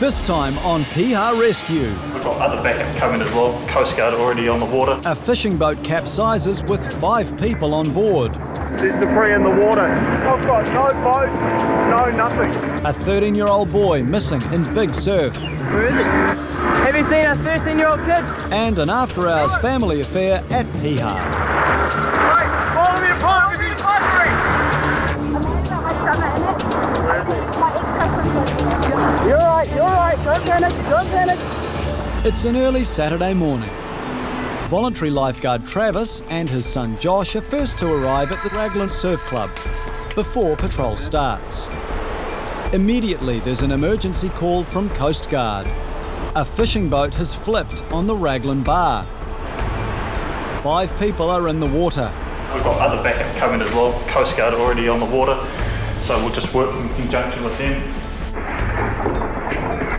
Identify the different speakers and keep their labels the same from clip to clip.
Speaker 1: This time on Piha Rescue.
Speaker 2: We've got other backup coming as well. Coast Guard already on the water.
Speaker 1: A fishing boat capsizes with 5 people on board.
Speaker 2: There's debris in the water. I've got no boat, no nothing.
Speaker 1: A 13-year-old boy missing in big surf.
Speaker 3: Where is it? Have you seen a 13-year-old kid?
Speaker 1: And an after-hours family affair at Piha.
Speaker 3: Follow me to park, give me the park. You're right, don't panic.
Speaker 1: It's an early Saturday morning. Voluntary lifeguard Travis and his son Josh are first to arrive at the Raglan Surf Club before patrol starts. Immediately there's an emergency call from Coast Guard. A fishing boat has flipped on the Raglan Bar. 5 people are in the water.
Speaker 2: We've got other backup coming as well. Coast Guard already on the water, so we'll just work in conjunction with them.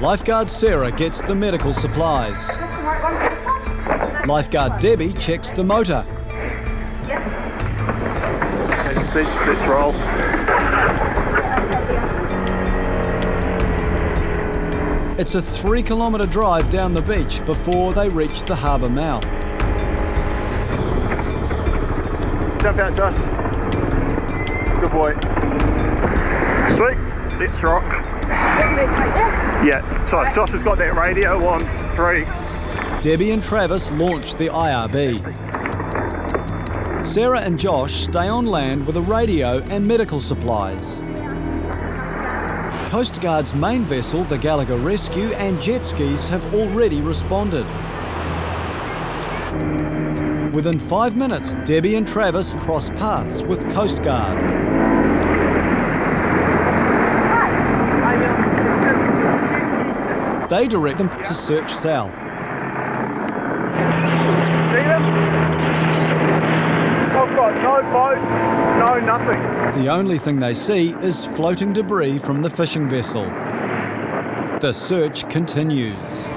Speaker 1: Lifeguard Sarah gets the medical supplies. Lifeguard Debbie checks the motor.
Speaker 2: Let's roll.
Speaker 1: It's a 3-kilometre drive down the beach before they reach the harbour mouth.
Speaker 2: Jump out, Josh. Good boy. Sweet. Let's rock. Yeah, Josh has got that radio on 3.
Speaker 1: Debbie and Travis launch the IRB. Sarah and Josh stay on land with a radio and medical supplies. Coast Guard's main vessel, the Piha Rescue, and jet skis have already responded. Within 5 minutes, Debbie and Travis cross paths with Coast Guard. They direct them to search south.
Speaker 2: See them? I've got no boat, no nothing.
Speaker 1: The only thing they see is floating debris from the fishing vessel. The search continues.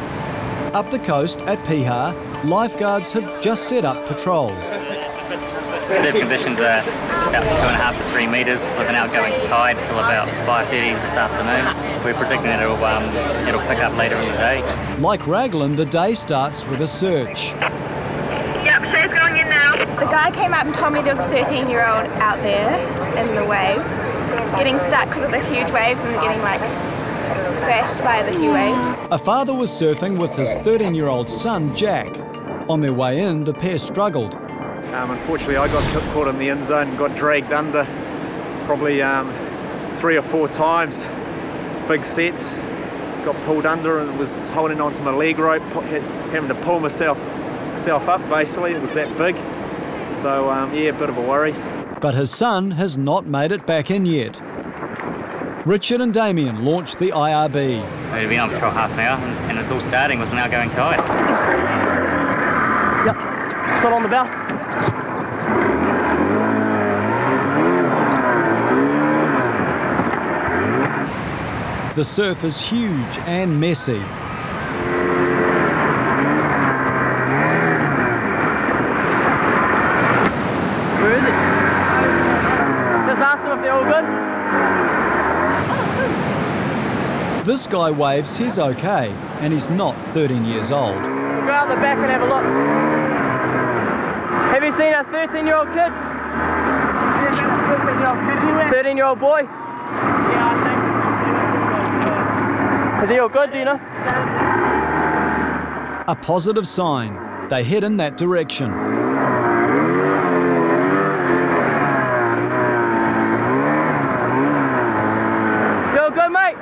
Speaker 1: Up the coast at Piha, lifeguards have just set up patrol.
Speaker 4: Surf conditions are about 2.5 to 3 metres with an outgoing tide till about 5:30 this afternoon. We're predicting that it'll pick up later in the day.
Speaker 1: Like Raglan, the day starts with a search.
Speaker 5: Yep, she's going in now. The guy came up and told me there was a 13-year-old out there in the waves, getting stuck because of the huge waves and getting bashed by the huge waves.
Speaker 1: A father was surfing with his 13-year-old son, Jack. On their way in, the pair struggled.
Speaker 6: Unfortunately, I got caught in the end zone and got dragged under probably 3 or 4 times. Big sets, got pulled under and was holding onto my leg rope, having to pull myself up basically. It was that big. So yeah, a bit of a worry.
Speaker 1: But his son has not made it back in yet. Richard and Damien launched the IRB.
Speaker 4: We've been on patrol half an hour and it's all starting with an outgoing tide.
Speaker 3: Yep, slot on the bow.
Speaker 1: The surf is huge and messy.
Speaker 3: Where is it? Just ask them if they're all good.
Speaker 1: This guy waves he's okay, and he's not 13 years old.
Speaker 3: We'll go out the back and have a look. Have you seen a 13-year-old kid? 13-year-old boy? Yeah, I think. Is he all good, do you know?
Speaker 1: A positive sign. They head in that direction.
Speaker 3: You all good, mate?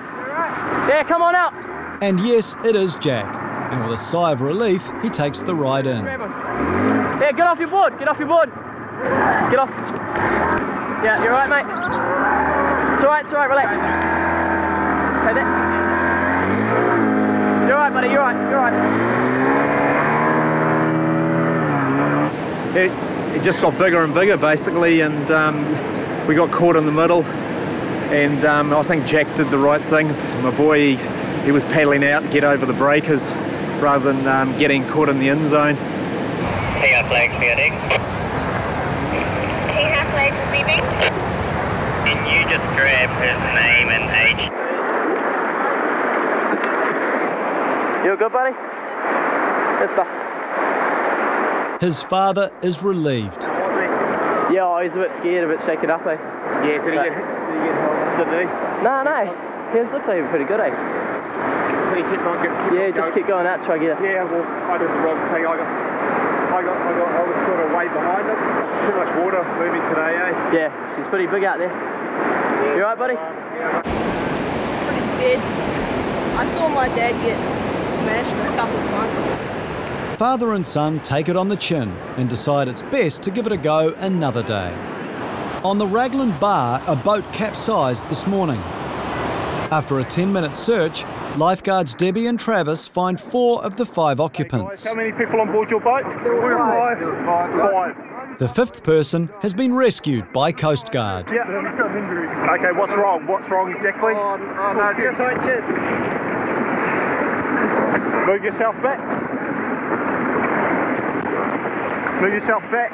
Speaker 3: Yeah, come on out.
Speaker 1: And yes, it is Jack. And with a sigh of relief, he takes the ride in.
Speaker 3: Yeah, get off your board. Get off. Yeah, you're right, mate. It's all right, relax. Take that. You're right, buddy, you're right.
Speaker 6: It just got bigger and bigger basically, and we got caught in the middle, and I think Jack did the right thing. My boy, he was paddling out to get over the breakers rather than getting caught in the end zone.
Speaker 4: Piha flag clearing.
Speaker 5: Piha flag receiving.
Speaker 4: Can you just grab his name and age?
Speaker 3: You good, buddy? Good stuff.
Speaker 1: His father is relieved.
Speaker 3: Yeah, oh, he's a bit scared, a bit shaken up, eh?
Speaker 6: Yeah, did he get held? Did he?
Speaker 3: No. He looks like he's pretty good, eh?
Speaker 6: Did he keep on
Speaker 3: just keep going out, try to get it.
Speaker 6: Yeah, well, I did the wrong thing. I was sort of way behind him. Too much water moving today, eh?
Speaker 3: Yeah, she's pretty big out there.
Speaker 6: Yeah.
Speaker 3: You alright, buddy?
Speaker 7: Pretty scared. I saw my dad get smashed a couple of times.
Speaker 1: Father and son take it on the chin and decide it's best to give it a go another day. On the Raglan Bar, a boat capsized this morning. After a 10-minute search, lifeguards Debbie and Travis find 4 of the 5 occupants.
Speaker 2: How many people on board your boat? There were 5. There were 5.
Speaker 1: The 5th person has been rescued by Coast Guard.
Speaker 2: Yeah. Okay, what's wrong? What's wrong exactly?
Speaker 6: Oh no, just cheers.
Speaker 2: Move yourself back. Move yourself back.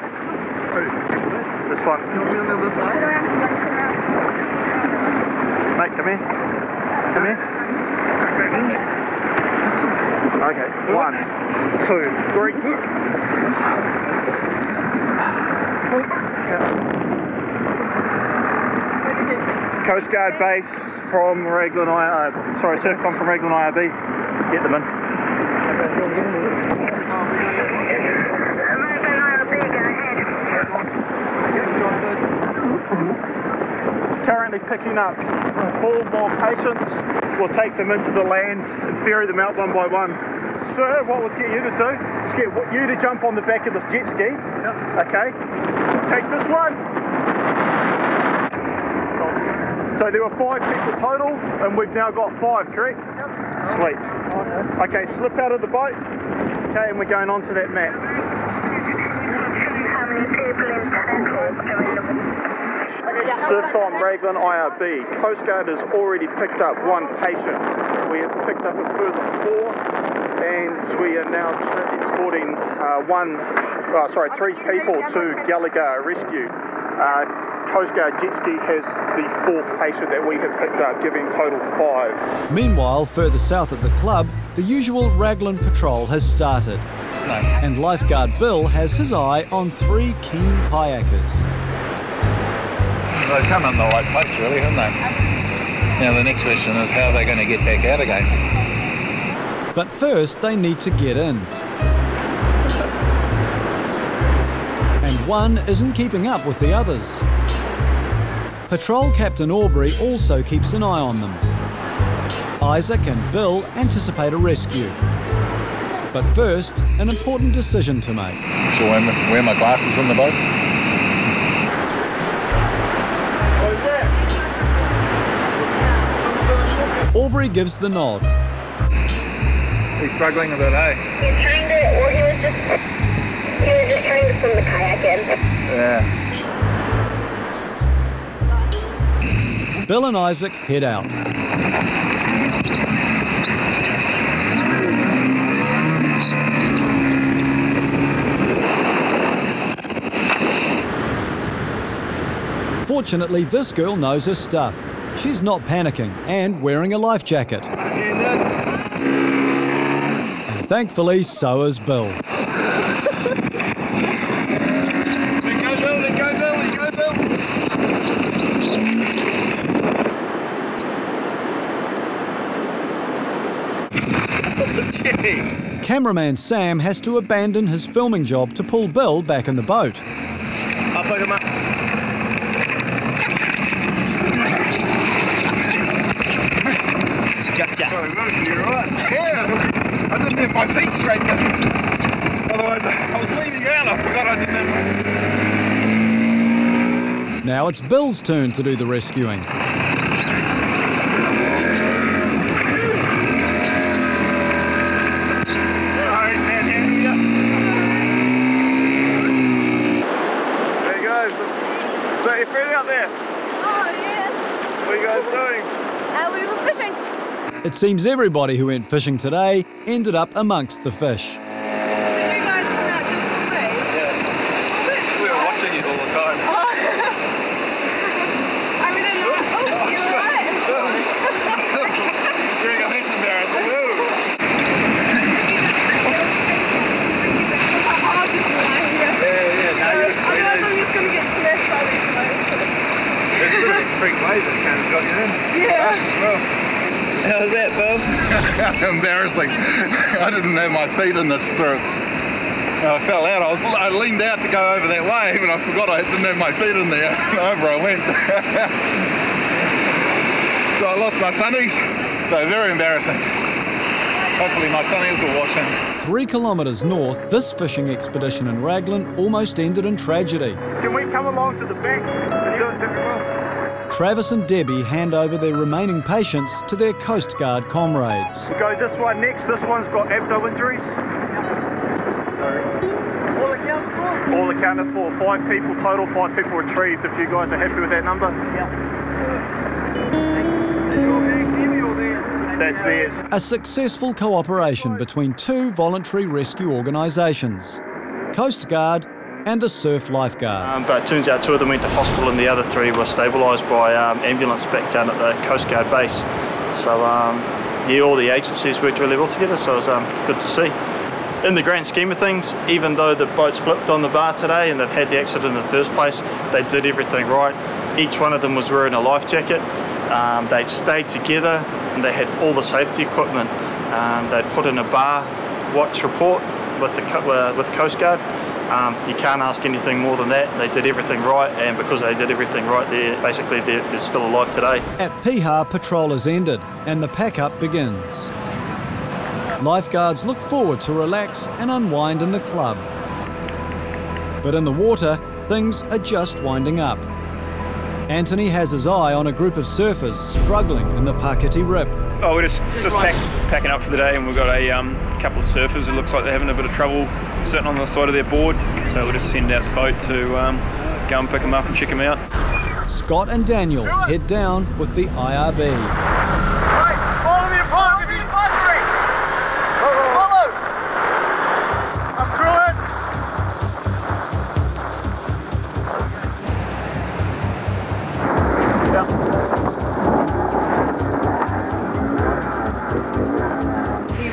Speaker 2: This one. Mate, come here. Come here. Okay, 1, 2, 3. Coast Guard base from Raglan Surfcom from Raglan IRB. Get them in. Currently picking up 4 more patients. We'll take them into the land and ferry them out one by one. Sir, what we'll get you to do is get you to jump on the back of this jet ski. Yep. Okay. Take this one. So there were 5 people total, and we've now got 5, correct? Yep. Sweet. Okay, slip out of the boat. Okay, and we're going on to that map. Surfcom Raglan IRB. Coast Guard has already picked up 1 patient. We have picked up a further 4, and we are now transporting 3 people to Piha Rescue. Coast Guard jet ski has the 4th patient that we have picked up, giving total 5.
Speaker 1: Meanwhile, further south at the club, the usual Raglan patrol has started. And lifeguard Bill has his eye on 3 keen kayakers.
Speaker 8: They've come in the right place, really, haven't they? Now the next question is how are they going to get back out again?
Speaker 1: But first they need to get in. And one isn't keeping up with the others. Patrol Captain Aubrey also keeps an eye on them. Isaac and Bill anticipate a rescue. But first, an important decision to make.
Speaker 8: Shall I wear my glasses in the boat?
Speaker 1: Aubrey gives the nod.
Speaker 8: He's struggling a bit, eh?
Speaker 5: He was just trying to swim the kayak in.
Speaker 8: Yeah.
Speaker 1: Bill and Isaac head out. Fortunately, this girl knows her stuff. She's not panicking and wearing a life jacket. And thankfully, so is Bill. Cameraman Sam has to abandon his filming job to pull Bill back in the boat.
Speaker 6: I'll pick him up.
Speaker 8: Gotcha. You're right. Yeah, I didn't have my feet straight there. Otherwise, I was leaning out. I forgot I didn't have my...
Speaker 1: Now it's Bill's turn to do the rescuing. It seems everybody who went fishing today ended up amongst the fish.
Speaker 7: Did you guys come out just for me?
Speaker 8: Yeah. We were watching it all the time.
Speaker 7: I didn't know. Oh, you're right.
Speaker 8: You're embarrassing.
Speaker 9: How's that, Bill?
Speaker 8: Embarrassing. I didn't have my feet in the stirrups. I fell out. I leaned out to go over that wave and I forgot I didn't have my feet in there. Over I went. So I lost my sunnies. So very embarrassing. Hopefully my sunnies will wash in.
Speaker 1: 3 kilometres north, this fishing expedition in Raglan almost ended in tragedy.
Speaker 2: Can we come along to the bank and do it well?
Speaker 1: Travis and Debbie hand over their remaining patients to their Coast Guard comrades.
Speaker 2: We'll go this one next. This one's got abdo injuries. All accounted for? All accounted for. 5 people total, 5 people retrieved. If you guys are happy with that number? That's theirs.
Speaker 1: A successful cooperation between 2 voluntary rescue organisations, Coast Guard and the Surf Lifeguards.
Speaker 2: But it turns out 2 of them went to hospital and the other 3 were stabilised by ambulance back down at the Coast Guard base. So yeah, all the agencies worked really well together, so it was good to see. In the grand scheme of things, even though the boats flipped on the bar today and they've had the accident in the first place, they did everything right. Each one of them was wearing a life jacket. They stayed together and they had all the safety equipment. They'd put in a bar watch report with the Coast Guard. You can't ask anything more than that. They did everything right, and because they did everything right, they're still alive today.
Speaker 1: At Piha, patrol has ended and the pack-up begins. Lifeguards look forward to relax and unwind in the club. But in the water, things are just winding up. Anthony has his eye on a group of surfers struggling in the Pakiti Rip.
Speaker 10: Oh, we're just packing up for the day, and we've got a couple of surfers. It looks like they're having a bit of trouble sitting on the side of their board, so we'll just send out the boat to go and pick them up and check them out.
Speaker 1: Scott and Daniel head down with the IRB.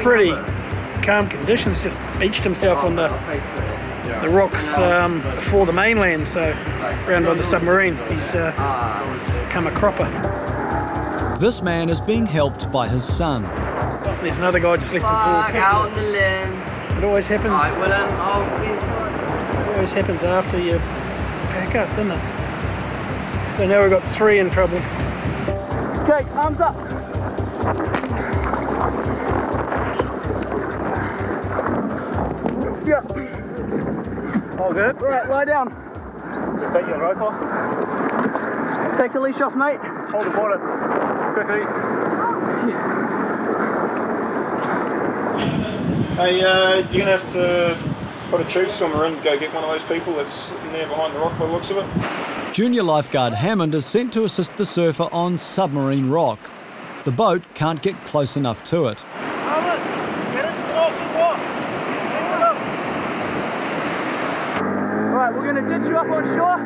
Speaker 11: Pretty calm conditions, just beached himself on the rocks before the mainland, so around by the submarine. He's become a cropper.
Speaker 1: This man is being helped by his son.
Speaker 11: There's another guy just left the pool.
Speaker 3: Out on the limb.
Speaker 11: It always happens.
Speaker 3: Alright, well,
Speaker 11: it always happens after you pack up, doesn't it? So now we've got 3 in trouble. Okay, arms up. Yeah. All good? Alright, lie down.
Speaker 2: Just take your rope off.
Speaker 11: Take the leash off, mate.
Speaker 2: Hold the board quickly.
Speaker 6: Hey, you're going to have to put a tube swimmer in to go get one of those people that's sitting there behind the rock by the looks of it.
Speaker 1: Junior lifeguard Hammond is sent to assist the surfer on Submarine Rock. The boat can't get close enough to it.
Speaker 11: Alright, we're going to ditch you up on shore.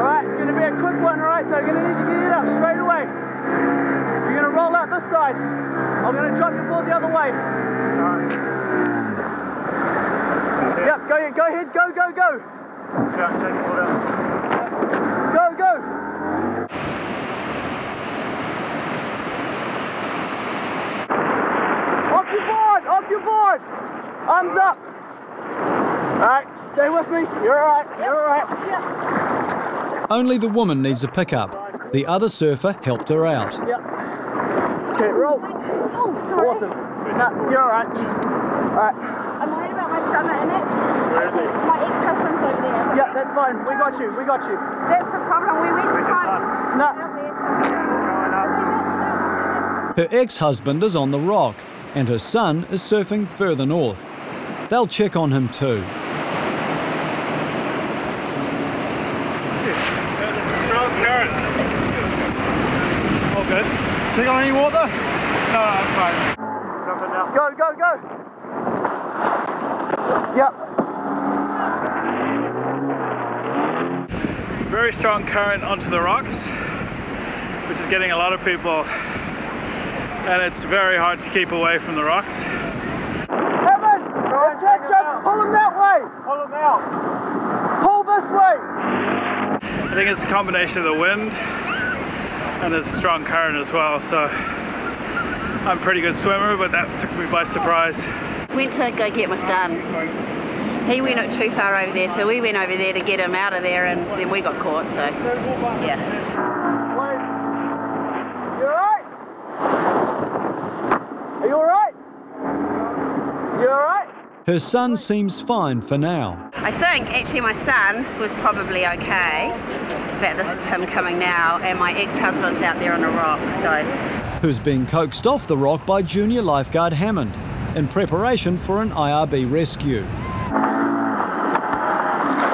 Speaker 11: Alright, it's going to be a quick one, alright, so you're going to need to get it up straight away. You're going to roll out this side. I'm going to drop your board the other way. Yep, go ahead, go. Go. Off your board. Arms up. Alright, stay with me. You're alright.
Speaker 1: Only the woman needs a pickup. The other surfer helped her out.
Speaker 11: Yep. Okay, roll.
Speaker 5: Oh, sorry.
Speaker 11: Awesome. No, you're alright. Alright.
Speaker 5: I'm worried about my stomach and it's...
Speaker 2: Where is he?
Speaker 5: My ex-husband's over there.
Speaker 11: Yeah, that's fine. We got you.
Speaker 5: That's the problem. We went to try...
Speaker 11: No.
Speaker 1: Her ex-husband is on the rock and her son is surfing further north. They'll check on him too.
Speaker 2: Strong current. All good. Take on any water? No, I'm fine.
Speaker 11: Go. Yep.
Speaker 10: Very strong current onto the rocks, which is getting a lot of people, and it's very hard to keep away from the rocks.
Speaker 11: Evan, attention, pull him that way.
Speaker 2: Pull him out.
Speaker 11: Pull this way.
Speaker 10: I think it's a combination of the wind and there's a strong current as well, so
Speaker 12: I'm a pretty good swimmer, but that took me by surprise.
Speaker 13: Went to go get my son. He went not too far over there, so we went over there to get him out of there, and then we got caught, so yeah.
Speaker 3: You alright? Are you alright? You alright?
Speaker 1: Her son seems fine for now.
Speaker 13: I think actually my son was probably okay. In fact, this is him coming now, and my ex-husband's out there on a rock, so.
Speaker 1: Who's being coaxed off the rock by junior lifeguard Hammond in preparation for an IRB rescue.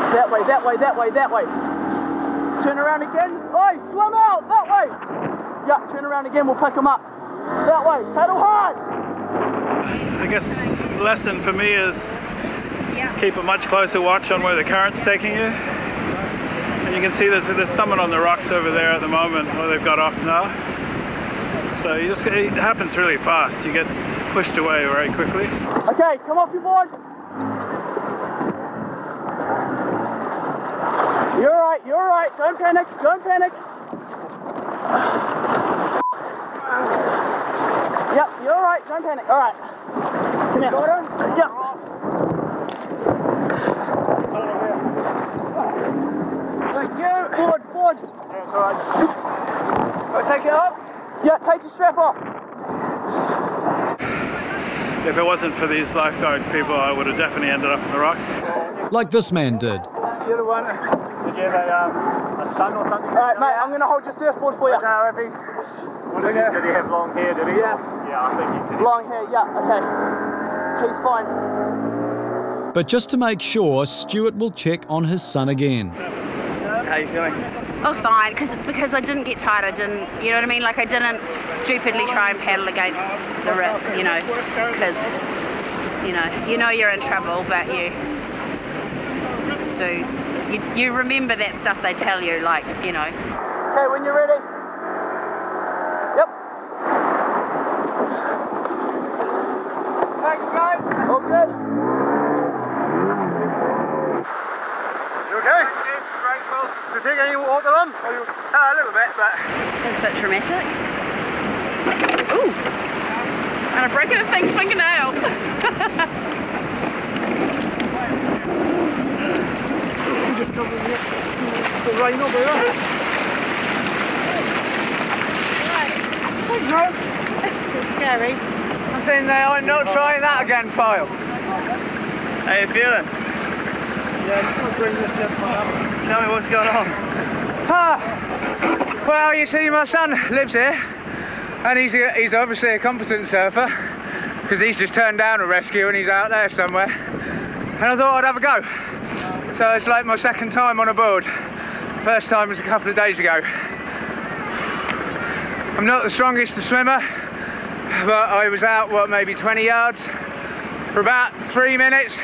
Speaker 3: That way, that way, that way, that way. Turn around again. Oi, swim out, that way. Yeah, turn around again, we'll pick him up. That way, paddle hard.
Speaker 12: I guess the lesson for me is keep a much closer watch on where the current's taking you. And you can see there's someone on the rocks over there at the moment where they've got off now. So it happens really fast. You get pushed away very quickly.
Speaker 3: Okay, come off your board. You're alright, you're alright. Don't panic, don't panic. Yep, you're alright, don't panic. Alright. Come here. Yep. Thank you. Board, board. Yeah, alright. Take it up? Yeah, take your strap off.
Speaker 12: If it wasn't for these lifeguard people, I would have definitely ended up in the rocks.
Speaker 1: Like this man did.
Speaker 3: You're the one. Did you have a son or something? Alright, mate, I'm going to hold your surfboard for you. No, if he's... Did he have long hair, did he? Yeah. Yeah, I think he did. Long hair, yeah, okay. He's fine.
Speaker 1: But just to make sure, Stuart will check on his son again.
Speaker 3: How are you feeling?
Speaker 13: Oh, fine, because I didn't get tired, I didn't, you know what I mean? Like, I didn't stupidly try and paddle against the rip, you know, because, you know you're in trouble, but you remember that stuff they tell you, like, you know.
Speaker 3: Okay, when you're ready. Yep. Thanks, guys. All good.
Speaker 2: You okay? Grateful. Did you take any water on?
Speaker 3: A little bit, but...
Speaker 13: That's a bit traumatic. Ooh! And I'm breaking a fingernail.
Speaker 3: Just cover the rain over there.
Speaker 13: It's scary.
Speaker 3: I'm saying they are not trying that again, Phil. How you feeling? Yeah, just want to bring this up. Tell me what's going on. Well, you see, my son lives here, and he's obviously a competent surfer, because he's just turned down a rescue and he's out there somewhere. And I thought I'd have a go. So it's like my second time on a board. First time was a couple of days ago. I'm not the strongest swimmer, but I was out, what, maybe 20 yards for about 3 minutes.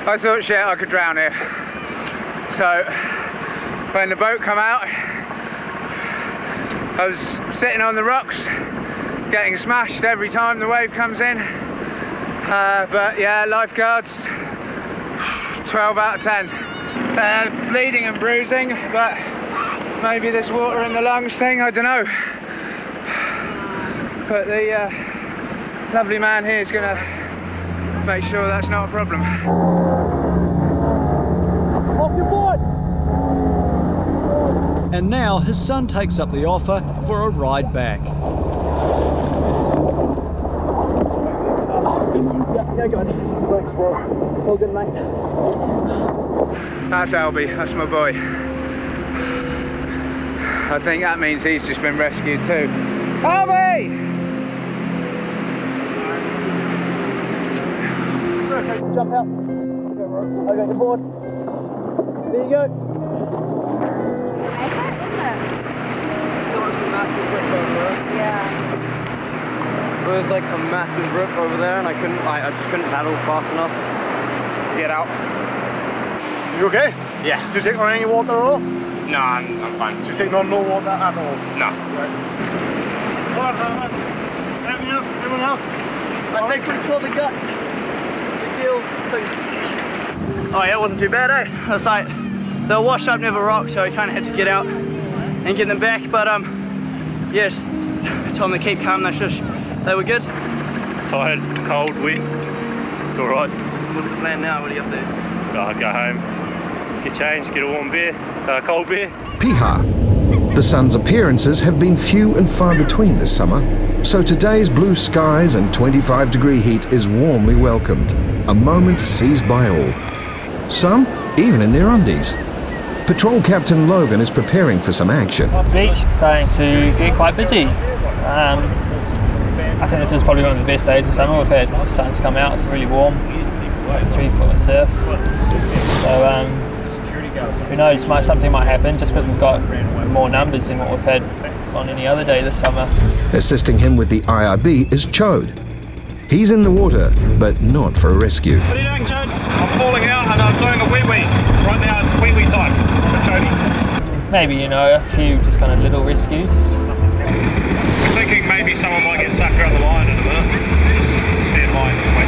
Speaker 3: I thought, shit, I could drown here. So when the boat come out, I was sitting on the rocks, getting smashed every time the wave comes in. But yeah, lifeguards, 12 out of 10. Bleeding and bruising, but maybe this water in the lungs thing, I don't know. But the lovely man here is going to make sure that's not a problem. Off your board!
Speaker 1: And now his son takes up the offer for a ride back.
Speaker 3: Yeah, go on. Thanks, bro. All good, mate.
Speaker 6: That's Albie, that's my boy. I think that means he's just been rescued too. Albie!
Speaker 3: Okay, jump out. I got your board. There you go.
Speaker 14: Yeah. There was like a massive rip over there, and I just couldn't paddle fast enough to get out.
Speaker 2: You okay?
Speaker 14: Yeah.
Speaker 2: Did you take on any water at all?
Speaker 14: No, I'm fine.
Speaker 2: Did you take on no water at all?
Speaker 14: No.
Speaker 2: Right. Anything else? Anyone else?
Speaker 3: I think we tore the gut. The gill thing. Oh yeah, it wasn't too bad, eh? It's like they were washed up near the rock, so we kind of had to get out and get them back. But yeah, just told them to keep calm. They just
Speaker 15: They were good?
Speaker 16: Tired, cold, wet. It's alright.
Speaker 15: What's the plan now? What are you up to?
Speaker 16: Go home, get changed, get a warm beer, cold beer.
Speaker 17: Piha. The sun's appearances have been few and far between this summer, so today's blue skies and 25-degree heat is warmly welcomed, a moment seized by all. Some even in their undies. Patrol Captain Logan is preparing for some action.
Speaker 18: The beach is starting to get quite busy. I think this is probably one of the best days of summer. We've had sun to come out, it's really warm, 3 foot of surf. So who knows, something might happen just because we've got more numbers than what we've had on any other day this summer.
Speaker 17: Assisting him with the IRB is Chode. He's in the water, but not for a rescue.
Speaker 16: What are you doing, Chode? I'm falling out and I'm doing a wee-wee. Right now it's wee-wee time for Chode.
Speaker 18: Maybe, you know, a few just kind of little rescues.
Speaker 16: I'm thinking maybe someone might get sucked around the line in a minute. Stand by and wait.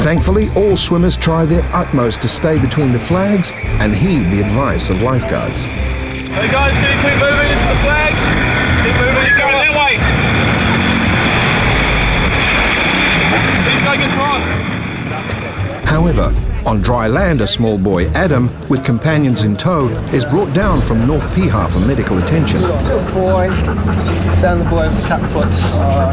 Speaker 17: Thankfully, all swimmers try their utmost to stay between the flags and heed the advice of lifeguards.
Speaker 16: Hey guys, can you keep moving into the flags? Keep moving, keep going that way. Keep going across.
Speaker 17: However, on dry land, a small boy, Adam, with companions in tow, is brought down from North Piha for medical attention.
Speaker 18: Good boy. Found the boy with the cut foot.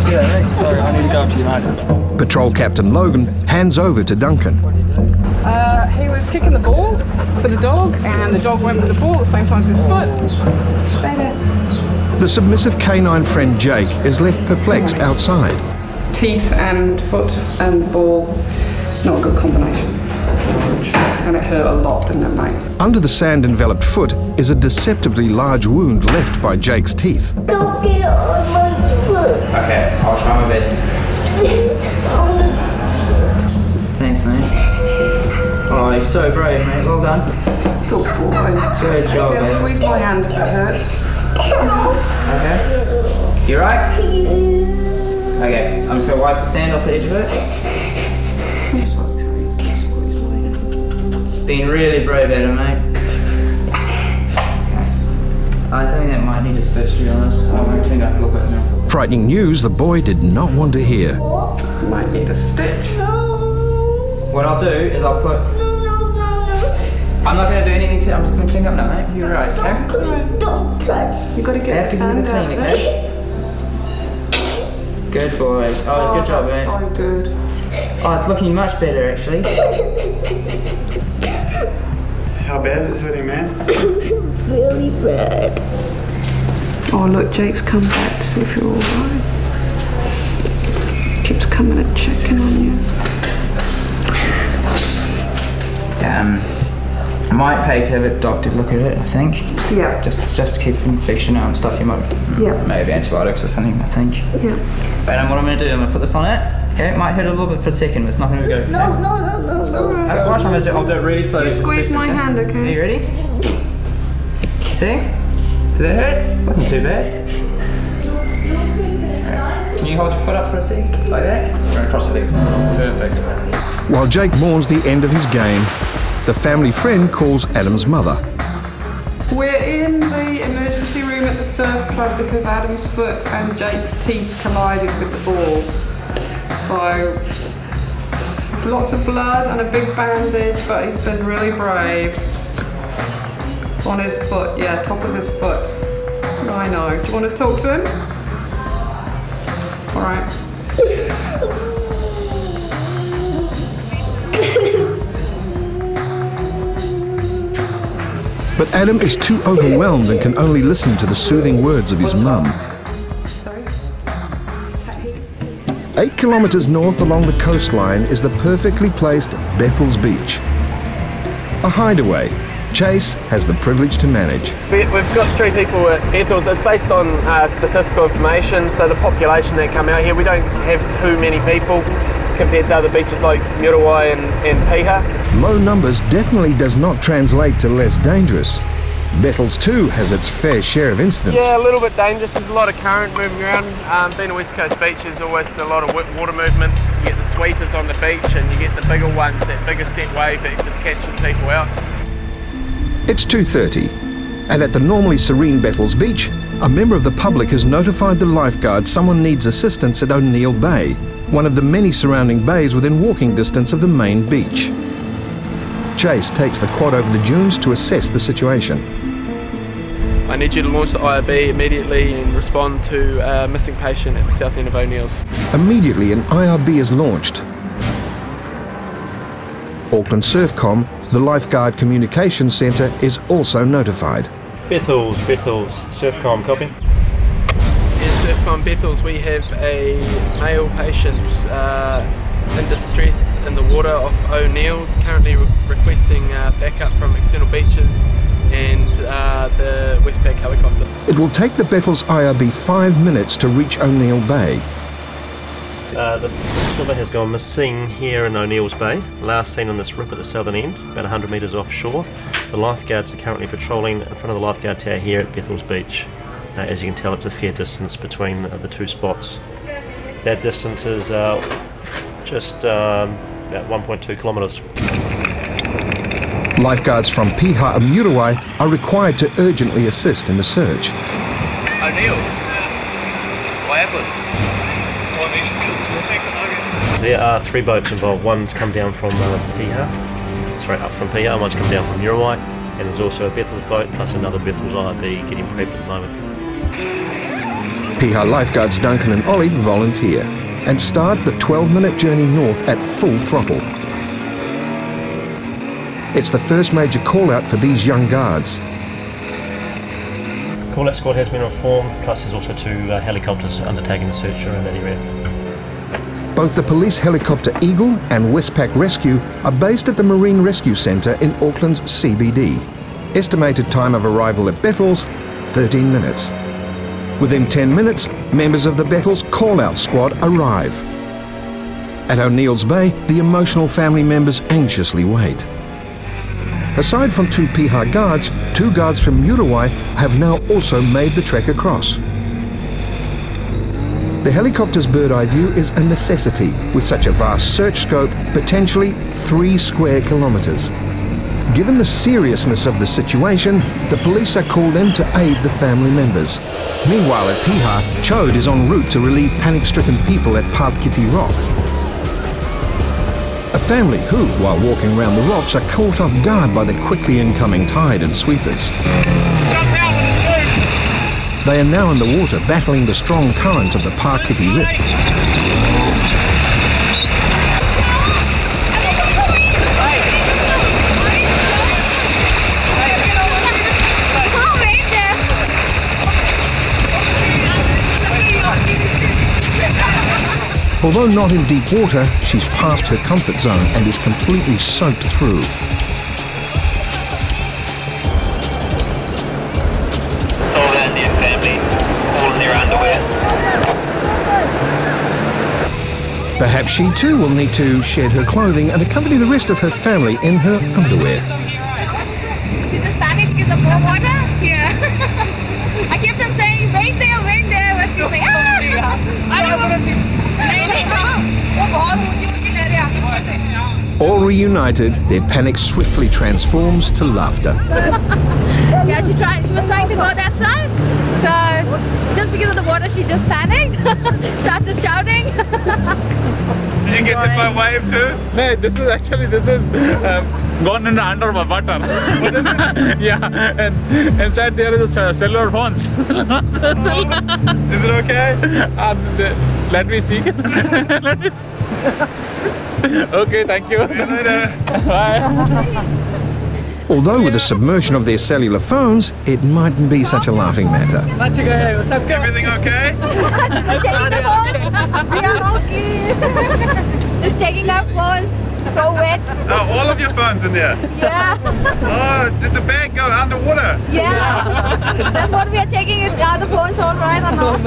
Speaker 18: Yeah, sorry, I need to go up to United.
Speaker 17: Patrol Captain Logan hands over to Duncan.
Speaker 19: He was kicking the ball for the dog, and the dog went with the ball at the same time as his foot. Stay there.
Speaker 17: The submissive canine friend Jake is left perplexed outside.
Speaker 19: Teeth and foot and ball, not a good combination. And it hurt a lot, didn't it, mate?
Speaker 17: Under the sand-enveloped foot is a deceptively large wound left by Jake's teeth.
Speaker 20: Don't get it on my foot.
Speaker 21: Okay, I'll try my best. Thanks, mate. Oh, you're so brave, mate. Well done.
Speaker 19: Good boy.
Speaker 21: Good job,
Speaker 19: okay,
Speaker 21: mate.
Speaker 19: Squeeze my hand if it hurts.
Speaker 21: Okay. You right? Okay, I'm just going to wipe the sand off the edge of it. Been really brave, Adam, mate. I think that might need a stitch, to be honest. I won't clean up a little bit now.
Speaker 17: Frightening news the boy did not want to hear.
Speaker 19: Might need a stitch.
Speaker 21: What I'll do is I'll put... I'm not going to do anything to it. I'm just going to clean up now, mate. You're right, okay?
Speaker 20: Don't touch.
Speaker 19: You've got to get the sand out.
Speaker 21: Okay? Good boy. Oh, good job, mate.
Speaker 19: So good.
Speaker 21: Oh, it's looking much better, actually.
Speaker 12: How bad is it hurting, man?
Speaker 20: Really bad.
Speaker 19: Oh, look, Jake's come back to see if you're alright. Keeps coming and checking on you.
Speaker 21: I might pay to have a doctor look at it, I think.
Speaker 19: Yeah.
Speaker 21: Just to keep infection out and stuff. You might maybe antibiotics or something, I think.
Speaker 19: Yeah.
Speaker 21: But what I'm going to do, I'm going to put this on it. Okay, it might hurt a little bit for a second, but it's not going to go.
Speaker 20: No.
Speaker 21: Watch, I'll do it really slowly.
Speaker 19: You squeeze my hand, okay?
Speaker 21: Are you ready? See? Did that hurt? Wasn't too bad. Right. Can you hold your foot up for a sec? Like that? Right across the legs. Perfect.
Speaker 17: While Jake mourns the end of his game, the family friend calls Adam's mother.
Speaker 19: We're in the emergency room at the surf club because Adam's foot and Jake's teeth collided with the ball. So, there's lots of blood and a big bandage, but he's been really brave. On his foot, yeah, top of his foot. I know. Do you want to talk to him? Alright.
Speaker 17: But Adam is too overwhelmed and can only listen to the soothing words of his mum. 8 kilometres north along the coastline is the perfectly placed Bethel's Beach. A hideaway Chase has the privilege to manage.
Speaker 22: We've got 3 people at Bethel's. It's based on statistical information, so the population that come out here, we don't have too many people compared to other beaches like Muriwai and Piha.
Speaker 17: Low numbers definitely does not translate to less dangerous. Bethel's too has its fair share of incidents.
Speaker 22: Yeah, a little bit dangerous. There's a lot of current moving around. Being a West Coast beach, there's always a lot of water movement. You get the sweepers on the beach and you get the bigger ones, that bigger set wave that just catches people out.
Speaker 17: It's 2:30, and at the normally serene Bethel's Beach, A member of the public has notified the lifeguard someone needs assistance at O'Neill Bay, one of the many surrounding bays within walking distance of the main beach. Chase takes the quad over the dunes to assess the situation.
Speaker 22: I need you to launch the IRB immediately and respond to a missing patient at the south end of O'Neill's.
Speaker 17: Immediately, an IRB is launched. Auckland Surfcom, the lifeguard communications centre, is also notified.
Speaker 4: Bethels, Surfcom, copy.
Speaker 22: Yes, Surfcom Bethels, we have a male patient in distress in the water off O'Neill's, currently requesting backup from external beaches and the Westpac helicopter.
Speaker 17: It will take the Bethels IRB 5 minutes to reach O'Neill Bay.
Speaker 4: The swimmer has gone missing here in O'Neill's Bay, last seen on this rip at the southern end, about 100 metres offshore. The lifeguards are currently patrolling in front of the lifeguard tower here at Bethels Beach. As you can tell, it's a fair distance between the two spots. That distance is just about 1.2 kilometres.
Speaker 17: Lifeguards from Piha and Murawai are required to urgently assist in the search.
Speaker 16: O'Neill, what happened?
Speaker 4: There are 3 boats involved. One's come down from up from Piha, and one's come down from Murawai, and there's also a Bethels boat plus another Bethels IRB getting prepped at the moment.
Speaker 17: Piha lifeguards Duncan and Ollie volunteer and start the 12-minute journey north at full throttle. It's the first major call-out for these young guards.
Speaker 4: Call-out squad has been informed, plus there's also 2 helicopters undertaking the search around that area.
Speaker 17: Both the police helicopter Eagle and Westpac Rescue are based at the Marine Rescue Centre in Auckland's CBD. Estimated time of arrival at Bethels, 13 minutes. Within 10 minutes, members of the Bethels call-out squad arrive. At O'Neill's Bay, the emotional family members anxiously wait. Aside from 2 Piha guards, 2 guards from Murawai have now also made the trek across. The helicopter's bird-eye view is a necessity with such a vast search scope, potentially 3 square kilometres. Given the seriousness of the situation, the police are called in to aid the family members. Meanwhile at Piha, Chode is en route to relieve panic-stricken people at Paukiti Rock. A family who, while walking around the rocks, are caught off guard by the quickly incoming tide and sweepers. They are now in the water, battling the strong current of the Paukiti Rip. Although not in deep water, she's past her comfort zone and is completely soaked through. Perhaps she too will need to shed her clothing and accompany the rest of her family in her underwear.
Speaker 5: She just panicked because of more water? Yeah. I kept on saying, wait there, but she's like,
Speaker 17: All reunited, their panic swiftly transforms to laughter.
Speaker 5: Yeah, she was trying to go that side, so just because of the water she just panicked, started shouting.
Speaker 16: Did you get hit by a wave too?
Speaker 7: No, this is gone in under my water. Yeah, and inside there is a cellular phones.
Speaker 16: Is it okay?
Speaker 7: Let me see. Let me see. Okay, thank you.
Speaker 16: See you later.
Speaker 7: Bye.
Speaker 17: Although with the submersion of their cellular phones, it mightn't be such a laughing matter.
Speaker 16: Everything okay?
Speaker 5: Just checking the phones. We are okay. Just checking our phones. So wet.
Speaker 16: Oh, all of your phones in there?
Speaker 5: Yeah.
Speaker 16: Oh, did the bag go underwater?
Speaker 5: Yeah. That's what we are checking. Are the phones all right or not?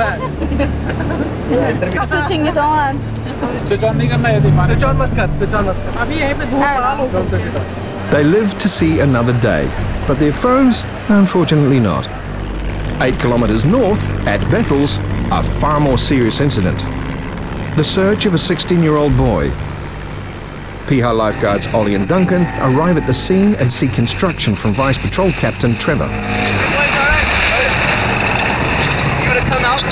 Speaker 5: Switching it on.
Speaker 7: Switch on नहीं करना है switch on मत कर switch on मत कर अभी यहीं पे धूप लगा लो
Speaker 17: They live to see another day, but their phones, unfortunately not. 8 kilometres north, at Bethels, a far more serious incident. The search of a 16-year-old boy. Piha lifeguards Ollie and Duncan arrive at the scene and seek instruction from Vice Patrol Captain Trevor.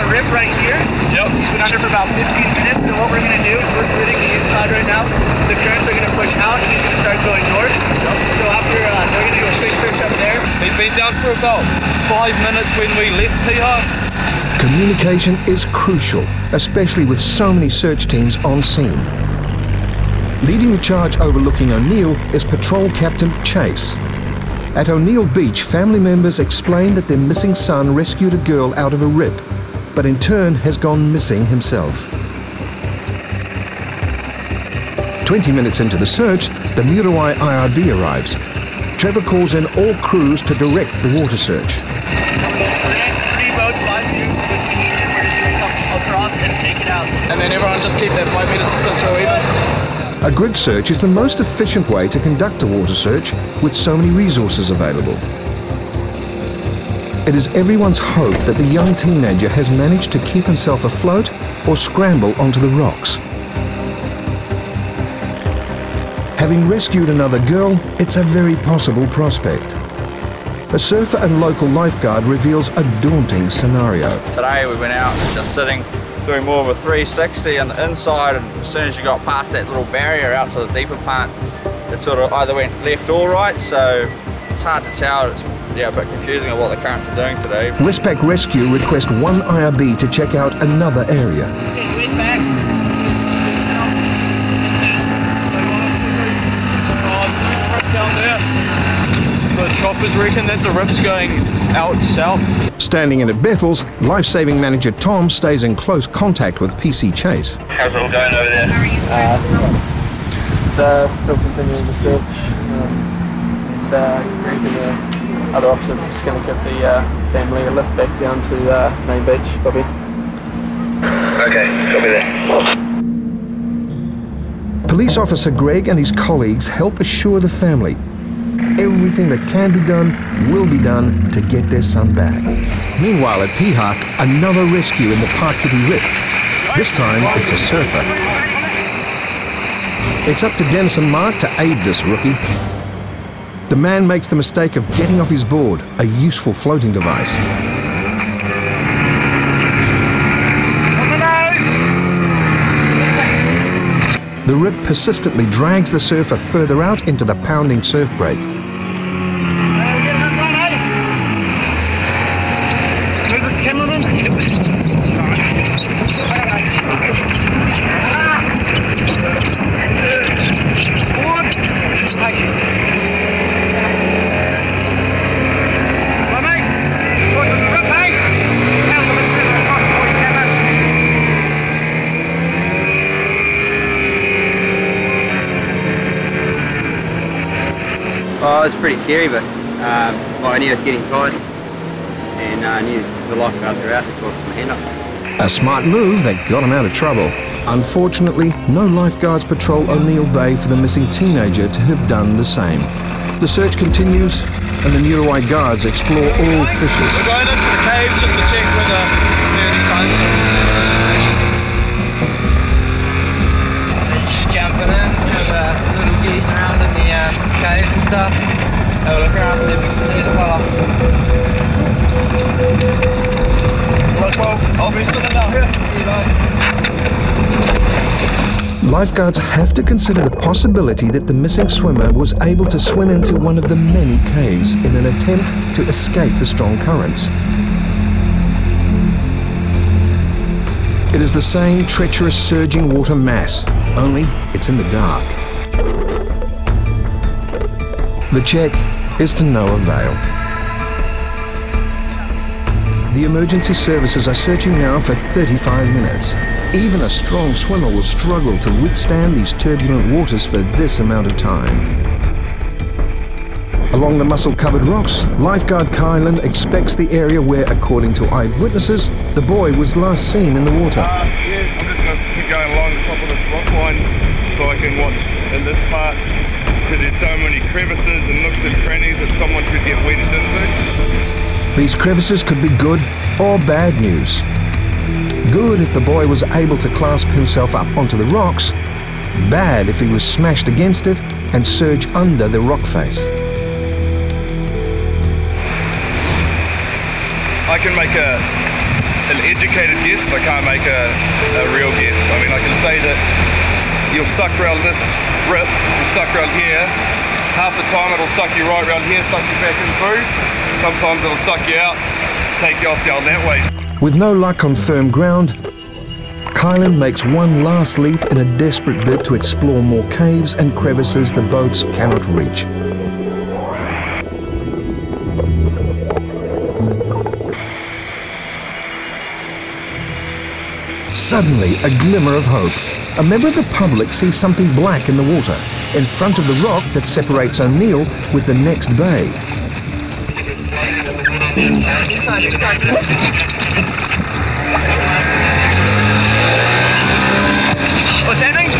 Speaker 15: a rip right here. Yep. He's been under for about 15 minutes, so what we're going to do is we're hitting the inside right now. The currents are going to push out, and he's going to start going north. Yep. So after, they're going to do a quick search up there.
Speaker 7: He's been down for about 5 minutes when we left Piha.
Speaker 17: Communication is crucial, especially with so many search teams on scene. Leading the charge overlooking O'Neill is Patrol Captain Chase. At O'Neill Beach, family members explain that their missing son rescued a girl out of a rip, but in turn has gone missing himself. 20 minutes into the search, the Murawai IRB arrives. Trevor calls in all crews to direct the water search.
Speaker 15: 3 boats, 5 views, which we need to, we're just going to come across and take it out. And then everyone just keep that 5 meter distance so even.
Speaker 17: A grid search is the most efficient way to conduct a water search with so many resources available. It is everyone's hope that the young teenager has managed to keep himself afloat or scramble onto the rocks. Having rescued another girl, it's a very possible prospect. A surfer and local lifeguard reveals a daunting scenario.
Speaker 8: Today we went out just sitting, doing more of a 360 on the inside, and as soon as you got past that little barrier out to the deeper part, it sort of either went left or right, so it's hard to tell. It's a bit confusing of what the currents are doing today.
Speaker 17: Westpac Rescue request one IRB to check out another area.
Speaker 7: Down there. The choppers reckon that the rip's going out south.
Speaker 17: Standing in at Bethel's, life-saving manager Tom stays in close contact with PC Chase.
Speaker 16: How's it all going over there?
Speaker 18: Just still continuing the search. Greg and the other officers are just going to give the family a lift back down to main beach. Copy.
Speaker 16: Okay, copy that.
Speaker 17: Police officer Greg and his colleagues help assure the family everything that can be done will be done to get their son back. Meanwhile at Piha, another rescue in the Parkiti Rip. This time it's a surfer. It's up to Dennis and Mark to aid this rookie. The man makes the mistake of getting off his board, a useful floating device. The rip persistently drags the surfer further out into the pounding surf break.
Speaker 9: Oh, it was pretty scary, but I knew it was getting tight, and I knew the lifeguards were out, so I put my hand up.
Speaker 17: A smart move that got him out of trouble. Unfortunately, no lifeguards patrol O'Neill Bay for the missing teenager to have done the same. The search continues, and the Murawai guards explore all fishes.
Speaker 15: We're going into the caves just to check whether there are any signs of vegetation. Just jumping in, have a little gaze around in the caves and stuff. Have a look around, see if we can see the fella. Right, well, I'll be sitting down here.
Speaker 17: Lifeguards have to consider the possibility that the missing swimmer was able to swim into one of the many caves in an attempt to escape the strong currents. It is the same treacherous surging water mass, only it's in the dark. The check is to no avail. The emergency services are searching now for 35 minutes. Even a strong swimmer will struggle to withstand these turbulent waters for this amount of time. Along the mussel-covered rocks, lifeguard Kylan expects the area where, according to eyewitnesses, the boy was last seen in the water.
Speaker 16: Yeah, I'm just going to keep going along the top of this rock line so I can watch in this part, because there's so many crevices and nooks and crannies that someone could get wedged into.
Speaker 17: These crevices could be good or bad news. Good if the boy was able to clasp himself up onto the rocks. Bad if he was smashed against it and surged under the rock face.
Speaker 16: I can make a an educated guess, but I can't make a real guess. I mean, I can say that you'll suck around this rip, you'll suck around here. Half the time it'll suck you right around here, suck you back in through. Sometimes it'll suck you out, take you off down that way.
Speaker 17: With no luck on firm ground, Kylan makes one last leap in a desperate bid to explore more caves and crevices the boats cannot reach. Suddenly, a glimmer of hope. A member of the public sees something black in the water, in front of the rock that separates O'Neill with the next bay.
Speaker 15: What's happening?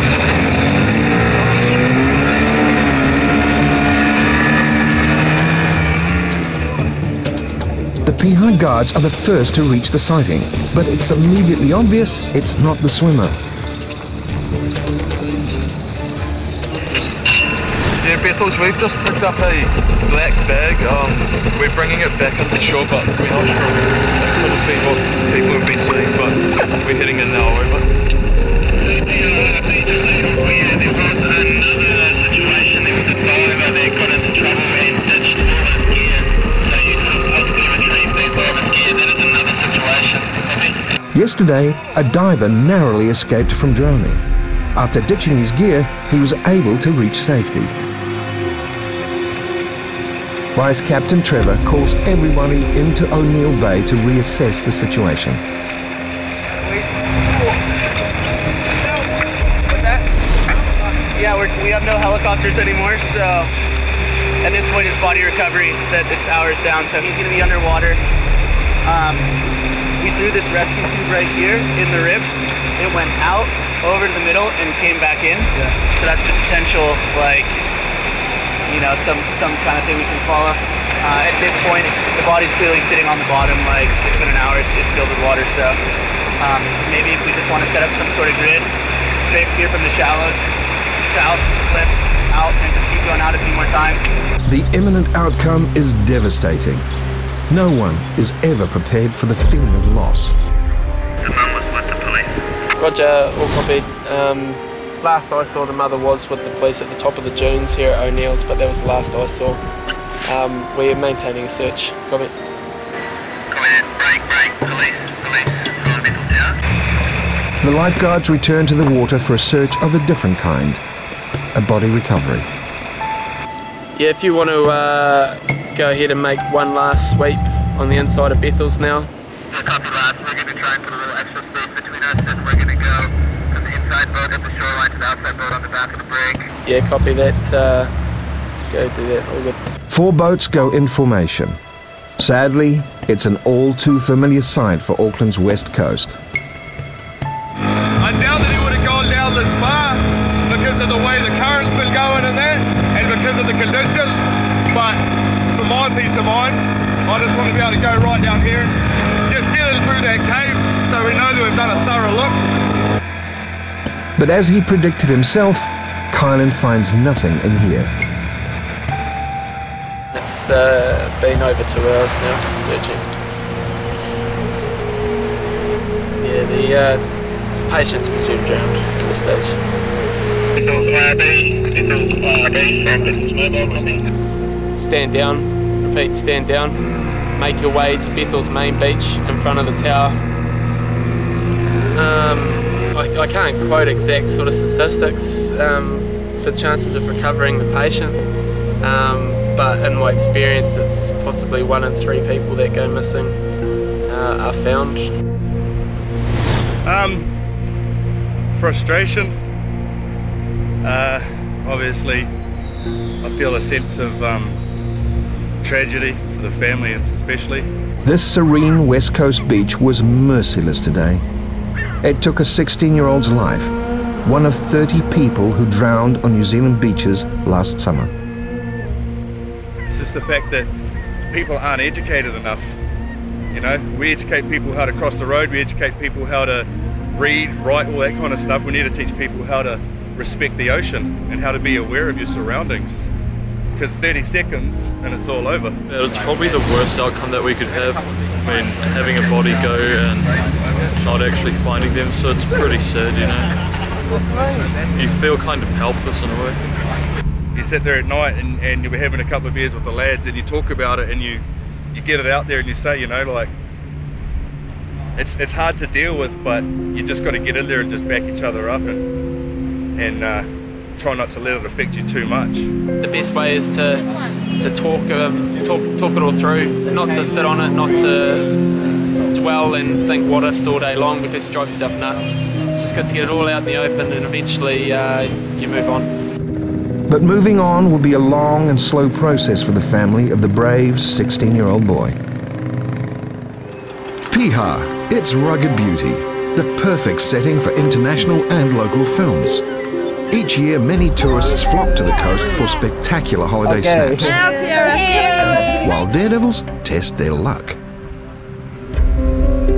Speaker 17: The Piha guards are the first to reach the sighting, but it's immediately obvious it's not the swimmer.
Speaker 16: Yeah, Bethels, we've just picked up a black bag. We're bringing it back into shore, but we're not sure it could have been what people have been seeing, but we're heading in now, over.
Speaker 17: Yesterday, a diver narrowly escaped from drowning. After ditching his gear, he was able to reach safety. Vice Captain Trevor calls everybody into O'Neill Bay to reassess the situation.
Speaker 15: What's that? Yeah, we have no helicopters anymore, so at this point it's body recovery. It's hours down, so he's going to be underwater. We threw this rescue tube right here in the rib. It went out, over to the middle, and came back in. Yeah. So that's a potential, like, you know, some kind of thing we can follow. At this point, the body's clearly sitting on the bottom. Like, it's been an hour, it's filled with water. So maybe if we just want to set up some sort of grid, safe here from the shallows, south, flip, out, and just keep going out a few more times.
Speaker 17: The imminent outcome is devastating. No one is ever prepared for the feeling of loss.
Speaker 22: Roger, all copied. Last I saw, the mother was with the police at the top of the dunes here at O'Neill's, but that was the last I saw. We're maintaining a search. Copy.
Speaker 17: The lifeguards return to the water for a search of a different kind, a body recovery.
Speaker 22: Yeah, if you want to go ahead and make one last sweep on the inside of Bethel's now.
Speaker 10: Copy that. We're going to try and put a little extra space between us, and we're going to go from the inside boat at the shoreline to the outside boat on the back of the brig.
Speaker 22: Yeah, copy that. Go do that. All good.
Speaker 17: 4 boats go in formation. Sadly, it's an all too familiar sight for Auckland's west coast.
Speaker 16: I doubt that he would have gone down this far because of the way the current's been going and that, and because of the conditions. But for my peace of mind, I just want to be able to go right down here and just get in through that cave so we know that we've done a thorough look.
Speaker 17: But as he predicted himself, Kylan finds nothing in here.
Speaker 22: It's been over 2 hours now searching. Yeah, the patient's presumed drowned at this stage. Stand down, repeat, stand down. Make your way to Bethel's main beach in front of the tower. I can't quote exact sort of statistics for chances of recovering the patient, but in my experience it's possibly 1 in 3 people that go missing are found.
Speaker 12: Frustration. Obviously, I feel a sense of tragedy for the family especially.
Speaker 17: This serene West Coast beach was merciless today. It took a 16-year-old's life, one of 30 people who drowned on New Zealand beaches last summer.
Speaker 12: It's just the fact that people aren't educated enough. You know, we educate people how to cross the road, we educate people how to read, write, all that kind of stuff. We need to teach people how to respect the ocean and how to be aware of your surroundings.
Speaker 11: because 30 seconds and it's all over.
Speaker 13: Yeah, it's probably the worst outcome that we could have. I mean, having a body go and not actually finding them, so it's pretty sad, you know. You feel kind of helpless in a way.
Speaker 11: You sit there at night and you'll be having a couple of beers with the lads and you talk about it and you get it out there and you say, you know, like, it's hard to deal with, but you just got to get in there and just back each other up and try not to let it affect you too much.
Speaker 22: The best way is to talk it all through, not to sit on it, not to dwell and think what ifs all day long because you drive yourself nuts. It's just good to get it all out in the open and eventually you move on.
Speaker 17: But moving on will be a long and slow process for the family of the brave 16-year-old boy. Piha, its rugged beauty, the perfect setting for international and local films. Each year, many tourists flock to the coast for spectacular holiday snaps, while daredevils test their luck.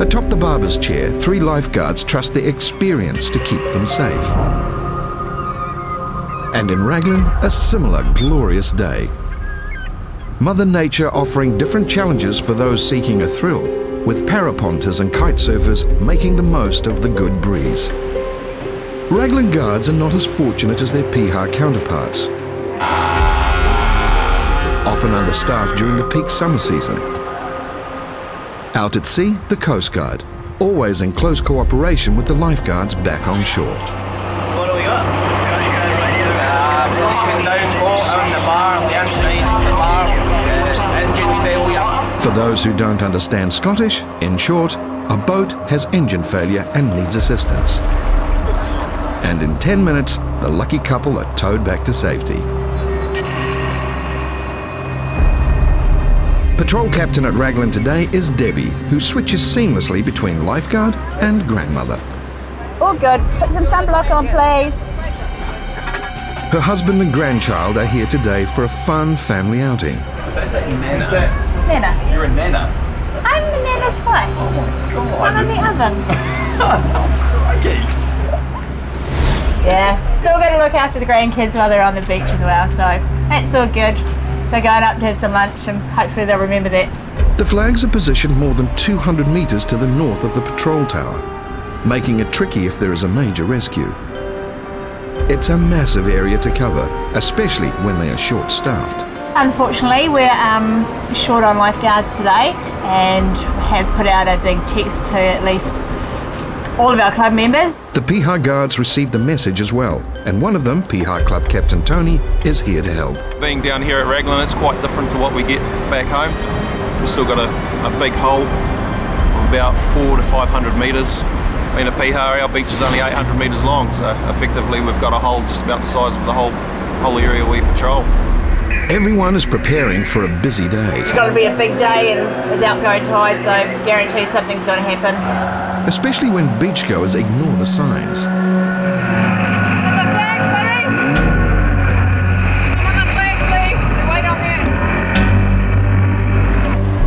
Speaker 17: Atop the barber's chair, 3 lifeguards trust their experience to keep them safe. And in Raglan, a similar glorious day. Mother Nature offering different challenges for those seeking a thrill, with paraponters and kite surfers making the most of the good breeze. Raglan guards are not as fortunate as their Piha counterparts, often understaffed during the peak summer season. Out at sea, the Coast Guard, always in close cooperation with the lifeguards back on shore.
Speaker 9: What do we got? On the bar on the outside, the bar, engine failure.
Speaker 17: For those who don't understand Scottish, in short, a boat has engine failure and needs assistance. And in 10 minutes, the lucky couple are towed back to safety. Patrol captain at Raglan today is Debbie, who switches seamlessly between lifeguard and grandmother.
Speaker 5: All good. Put some sunblock on, please.
Speaker 17: Her husband and grandchild are here today for a fun family outing.
Speaker 9: Is that Nana?
Speaker 5: Nana.
Speaker 9: You're a Nana.
Speaker 5: I'm a Nana twice. One in the oven.
Speaker 9: Crikey.
Speaker 5: Yeah, still got to look after the grandkids while they're on the beach as well, so that's all good. They're going up to have some lunch and hopefully they'll remember that.
Speaker 17: The flags are positioned more than 200 metres to the north of the patrol tower, making it tricky if there is a major rescue. It's a massive area to cover, especially when they are short-staffed.
Speaker 5: Unfortunately, we're short on lifeguards today and have put out a big text to at least all of our club members.
Speaker 17: The Piha guards received the message as well, and one of them, Piha Club Captain Tony, is here to help.
Speaker 23: Being down here at Raglan, it's quite different to what we get back home. We've still got a big hole of about 400 to 500 metres. In a Piha, our beach is only 800 metres long, so effectively we've got a hole just about the size of the whole area we patrol.
Speaker 17: Everyone is preparing for a busy day.
Speaker 5: It's got to be a big day and there's outgoing tide, so guarantee something's going to happen.
Speaker 17: Especially when beachgoers ignore the signs.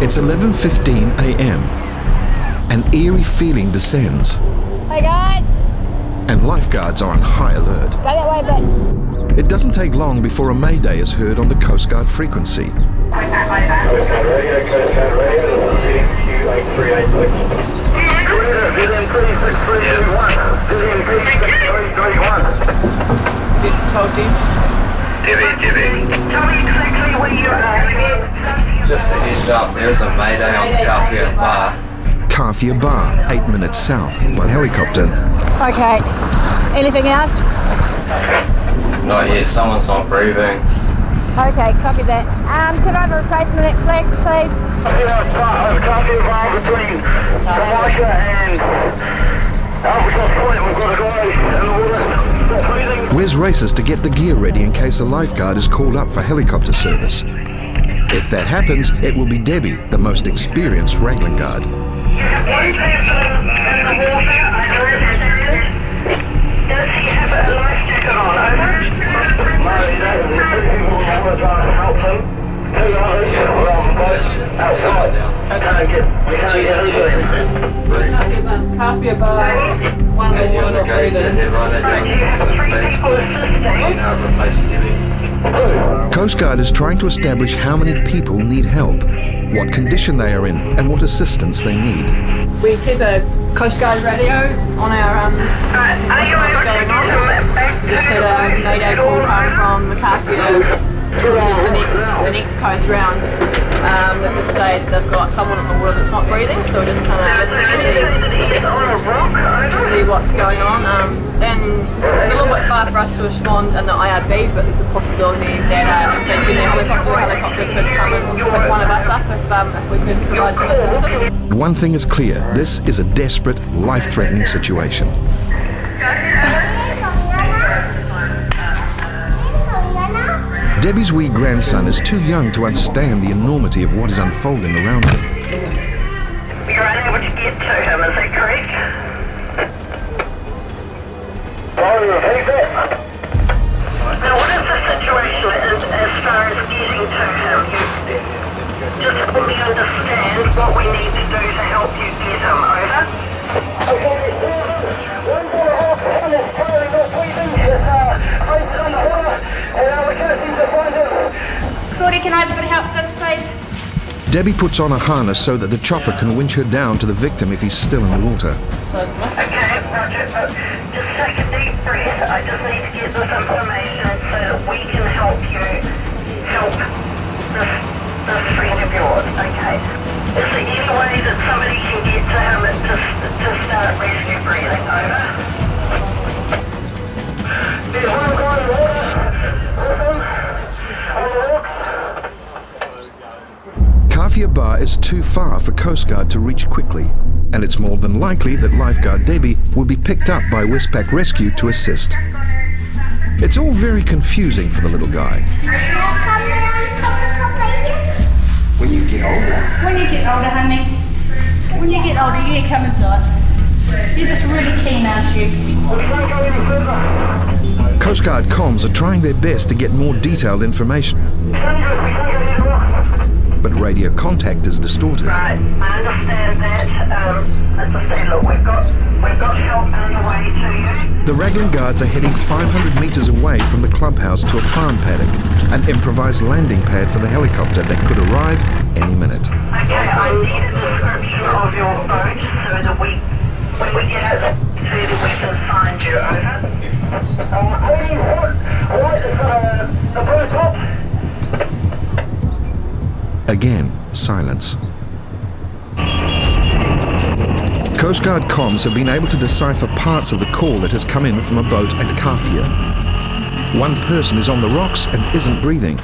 Speaker 17: It's 11:15 a.m. An eerie feeling descends.
Speaker 5: Hey guys!
Speaker 17: And lifeguards are on high alert.
Speaker 5: Go that way a bit.
Speaker 17: It doesn't take long before a mayday is heard on the Coast Guard frequency.
Speaker 10: Coast Guard radio, Coast Guard radio, this is Q8386.
Speaker 9: Tell me exactly where you are. Just a heads up, there's a mayday on Kafia Bar.
Speaker 17: Kafia Bar, 8 minutes south, by helicopter.
Speaker 5: Okay. Anything else?
Speaker 9: Not yet, someone's not breathing.
Speaker 5: Okay, copy that. Could I have a replacement at flag, please?
Speaker 10: Kafia Bar between Salika and Albatross Point. We've got a guy in the water breathing.
Speaker 17: Wes races to get the gear ready in case a lifeguard is called up for helicopter service. If that happens, it will be Debbie, the most experienced Raglan guard.
Speaker 10: Does he have a life jacket on? Over. No, he doesn't. We're trying to help him. Outside now. We can't get over.
Speaker 19: Coffee about one water breathing.
Speaker 17: Coast Guard is trying to establish how many people need help, what condition they are in, and what assistance they need.
Speaker 19: We keep a Coast Guard radio on our what's going on. We just had a mayday call coming from the Carpia, which is the next coast round. They've just said they've got someone in the water that's not breathing, so we're just kind of to see what's going on. And it's a little bit far for us to respond in the IRB, but there's a possibility that if they send a helicopter could come and pick one of us up if we could provide some assistance.
Speaker 17: One thing is clear, this is a desperate, life-threatening situation. Debbie's wee grandson is too young to understand the enormity of what is unfolding around him.
Speaker 10: You're unable to get to him, is that correct? Repeat that. Now what is the situation as far as getting to him? Just let me understand what we need to do to help you get him, over.
Speaker 5: Claudia, can I have a bit of help with this, please?
Speaker 17: Debbie puts on a harness so that the chopper can winch her down to the victim if he's still in the water.
Speaker 10: Okay, Roger, just take a deep breath. I just need to get this information so that we can help you help this friend of yours, okay? Is there any way that somebody can get to him to start rescue breathing, over? There's one guy in the water.
Speaker 17: Kafia Bar is too far for Coast Guard to reach quickly, and it's more than likely that lifeguard Debbie will be picked up by Piha Rescue to assist. It's all very confusing for the little guy.
Speaker 1: When you get older. When you get older, honey. When you get older, you come and do it. You're just really keen, aren't you?
Speaker 17: Coast Guard comms are trying their best to get more detailed information, but radio contact is distorted.
Speaker 10: Right, I understand that. As I say, look, we've got help on the way to you.
Speaker 17: The Raglan Guards are heading 500 metres away from the clubhouse to a farm paddock, an improvised landing pad for the helicopter that could arrive any minute.
Speaker 10: Okay, I need a description of your boat so that when we get out to you, we can find you, over. What is the boat top?
Speaker 17: Again, silence. Coast Guard comms have been able to decipher parts of the call that has come in from a boat at Kafia. One person is on the rocks and isn't breathing.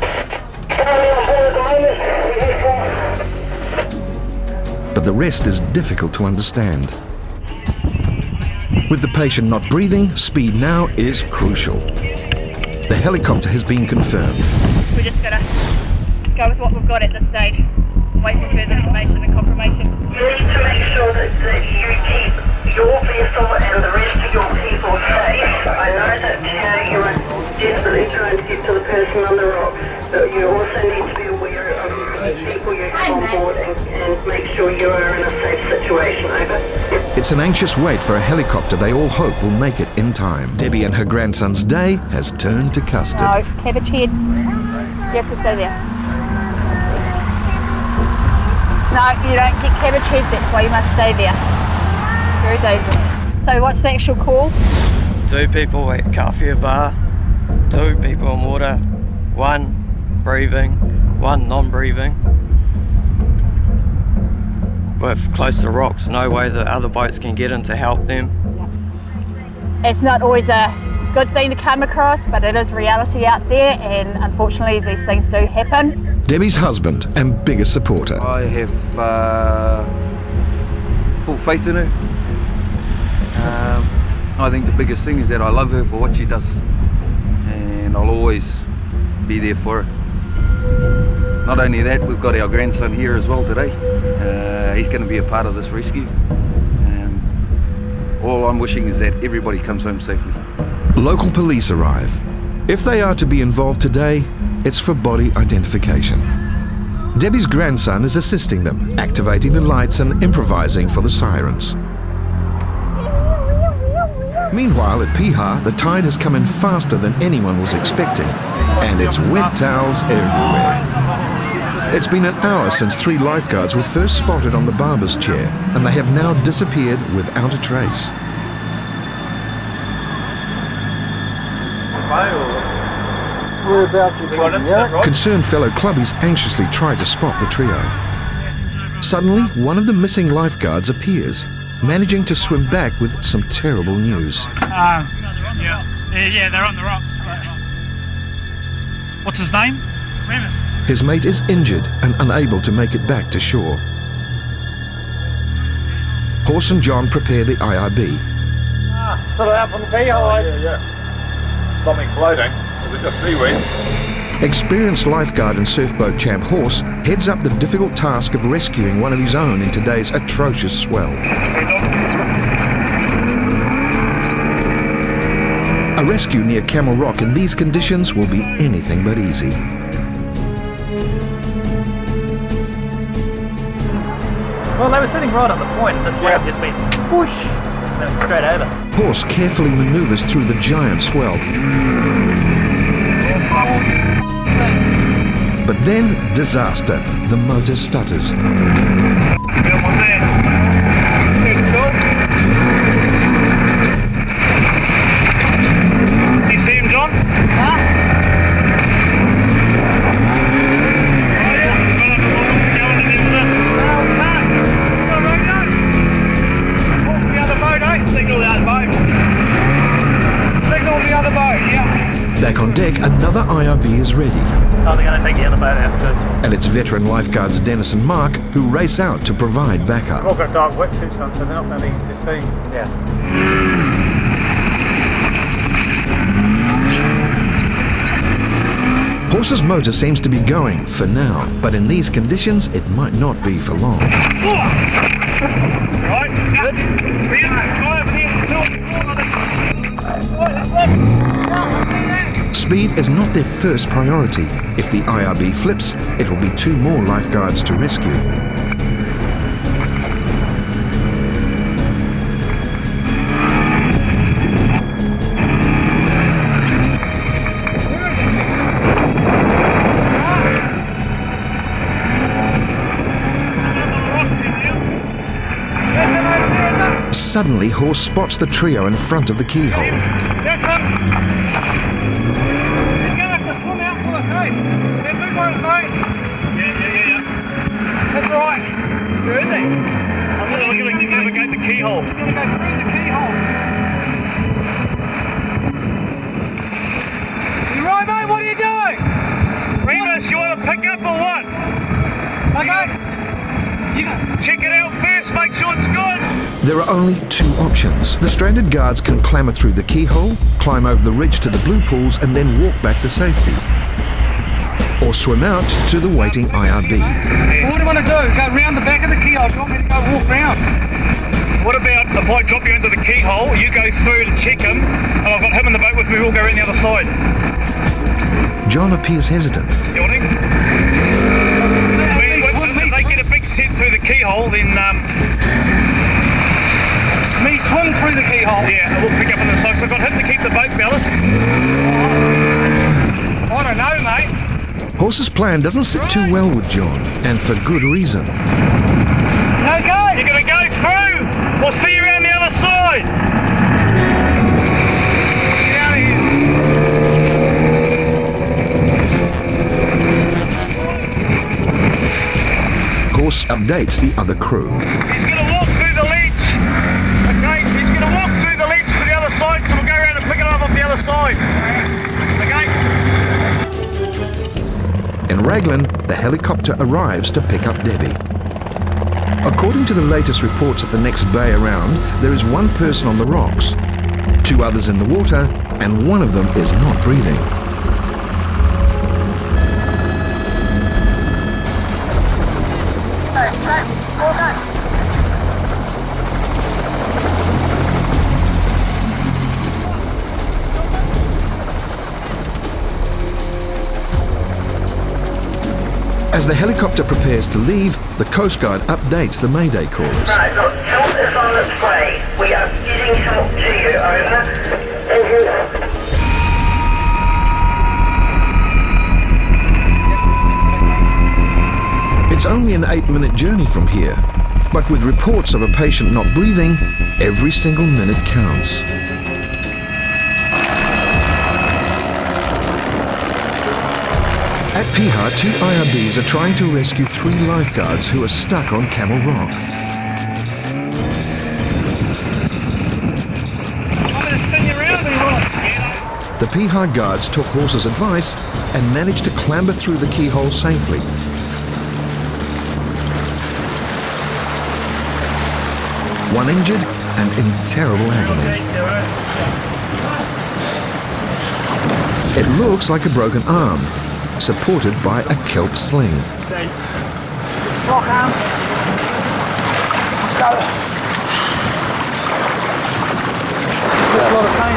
Speaker 17: But the rest is difficult to understand. With the patient not breathing, speed now is crucial. The helicopter has been confirmed.
Speaker 1: We just gotta go with what we've got at this stage. Wait for further information and confirmation.
Speaker 10: You need to make sure that you keep your vessel and the rest of your people safe. I know that you are desperately trying to get to the person on the rock, but you also need to be aware of the people you have on board and make sure you are in a safe situation, over.
Speaker 17: It's an anxious wait for a helicopter they all hope will make it in time. Debbie and her grandson's day has turned to custard.
Speaker 1: No, cabbage head. You have to stay there. No, you don't get cabbage head, that's why you must stay there. Very dangerous. So what's the actual call?
Speaker 6: 2 people at Kafia Bar, 2 people on water, 1 breathing, 1 non-breathing. We're close to rocks, no way that other boats can get in to help them.
Speaker 1: It's not always a good thing to come across, but it is reality out there, and unfortunately these things do happen.
Speaker 17: Debbie's husband and biggest supporter.
Speaker 14: I have full faith in her. I think the biggest thing is that I love her for what she does, and I'll always be there for her. Not only that, we've got our grandson here as well today. He's going to be a part of this rescue. All I'm wishing is that everybody comes home safely.
Speaker 17: Local police arrive. If they are to be involved today, it's for body identification. Debbie's grandson is assisting them, activating the lights and improvising for the sirens. Meanwhile, at Piha, the tide has come in faster than anyone was expecting, and it's wet towels everywhere. It's been an hour since 3 lifeguards were first spotted on the barber's chair, and they have now disappeared without a trace. Concerned fellow clubbies anxiously try to spot the trio. Suddenly, one of the missing lifeguards appears, managing to swim back with some terrible news.
Speaker 2: Yeah, they're on the rocks, but... What's his name? Remus.
Speaker 17: His mate is injured and unable to make it back to shore. Horse and John prepare the IRB.
Speaker 7: Sort of out from the keyhole. Yeah. Something floating. Is it just seaweed?
Speaker 17: Experienced lifeguard and surfboat champ Horse heads up the difficult task of rescuing one of his own in today's atrocious swell. A rescue near Camel Rock in these conditions will be anything but easy.
Speaker 18: Well, they were sitting right on the point, and this wave just went whoosh, and they went straight over.
Speaker 17: Horse carefully maneuvers through the giant swell. But then, disaster. The motor stutters.
Speaker 2: You see him, John?
Speaker 17: Back on deck, another IRB is ready.
Speaker 18: Oh, they're going to take the other boat out. Good.
Speaker 17: And it's veteran lifeguards Dennis and Mark who race out to provide backup.
Speaker 2: They've all got dark wetsuits on, so they're not going to be easy to see. Yeah.
Speaker 17: Horse's motor seems to be going for now, but in these conditions, it might not be for long.
Speaker 2: Right, good.
Speaker 17: Speed is not their first priority. If the IRB flips, it will be 2 more lifeguards to rescue. Suddenly, Horse spots the trio in front of the keyhole.
Speaker 2: That's him! He's going to have to swim out for us, eh? They're big ones, mate. Yeah. That's all right. Where is he? I'm going to navigate the keyhole. He's going to go through the keyhole. You right, mate? What are you doing? Remus, you want to pick up or what? Okay. You check it out first, make sure it's good.
Speaker 17: There are only 2 options. The stranded guards can clamber through the keyhole, climb over the ridge to the blue pools and then walk back to safety. Or swim out to the waiting IRB.
Speaker 2: Well, what do you want to do? Go round the back of the keyhole? Do you want me to go walk round? What about if I drop you into the keyhole, you go through to check him, and I've got him in the boat with me, we'll go around the other side.
Speaker 17: John appears hesitant.
Speaker 2: You want him? If they get a big set through the keyhole, then me swim through the keyhole. Yeah, we'll pick up on the side. So I've got him to keep the boat ballast. I don't know, mate.
Speaker 17: Horse's plan doesn't sit too well with John, and for good reason.
Speaker 2: No go! You're going to go through! We'll see you around the other side! Get out of here!
Speaker 17: Horse updates the other crew.
Speaker 2: He's going to walk through the ledge. Okay, he's going to walk through the ledge to the other side, so we'll go around and pick it up off the other side. Okay?
Speaker 17: In Raglan, the helicopter arrives to pick up Debbie. According to the latest reports at the next bay around, there is 1 person on the rocks, 2 others in the water, and 1 of them is not breathing. As the helicopter prepares to leave, the Coast Guard updates the Mayday callers.
Speaker 10: Right, look, help is on its way. We are getting help to you, over.
Speaker 17: It's only an 8-minute journey from here, but with reports of a patient not breathing, every single minute counts. At Piha, 2 IRBs are trying to rescue 3 lifeguards who are stuck on Camel Rock. The Piha guards took horses' advice and managed to clamber through the keyhole safely. One injured and in terrible agony. It looks like a broken arm, supported by a kelp sling.
Speaker 2: Lock arms. Let's go. Just a lot of pain.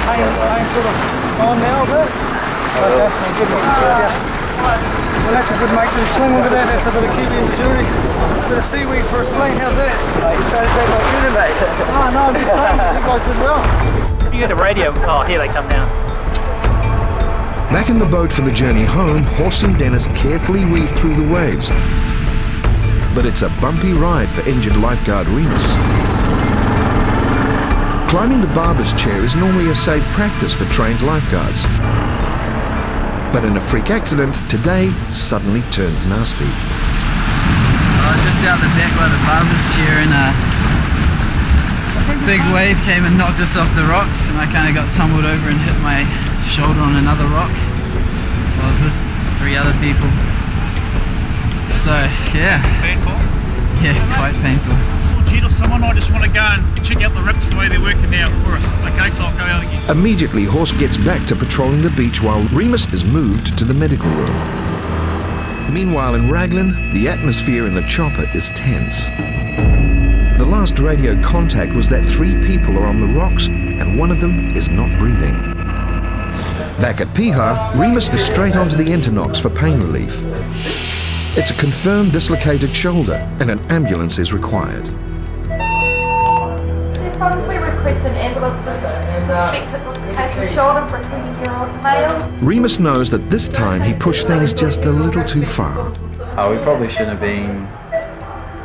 Speaker 2: Pain sort of on now a bit. Okay, good mate. Well, that's a good mate to the sling. Look at that, that's a bit of keeping in the jury. A bit of seaweed for a sling, how's that? You're trying to take my shooter, mate. Oh, no, I'm just saying, you guys did well.
Speaker 3: You got a radio. Oh, here they come now.
Speaker 17: Back in the boat for the journey home, Horse and Dennis carefully weave through the waves. But it's a bumpy ride for injured lifeguard Remus. Climbing the barber's chair is normally a safe practice for trained lifeguards. But in a freak accident, today suddenly turned nasty.
Speaker 15: Just out the back by the barber's chair, and a big wave came and knocked us off the rocks, and I kind of got tumbled over and hit my shoulder on another rock. I was with 3 other people. So, yeah.
Speaker 2: Painful?
Speaker 15: Yeah, quite painful.
Speaker 2: Jet or someone, I just want to go and check out the rips the way they're working now for us. Okay, so I'll go out again.
Speaker 17: Immediately, Horse gets back to patrolling the beach while Remus is moved to the medical room. Meanwhile, in Raglan, the atmosphere in the chopper is tense. The last radio contact was that 3 people are on the rocks and one of them is not breathing. Back at Piha, Remus is straight onto the Internox for pain relief. It's a confirmed dislocated shoulder and an ambulance is required.
Speaker 5: Probably request an ambulance for suspected dislocated shoulder for a 20-year-old male.
Speaker 17: Remus knows that this time he pushed things just a little too far.
Speaker 20: We probably shouldn't have been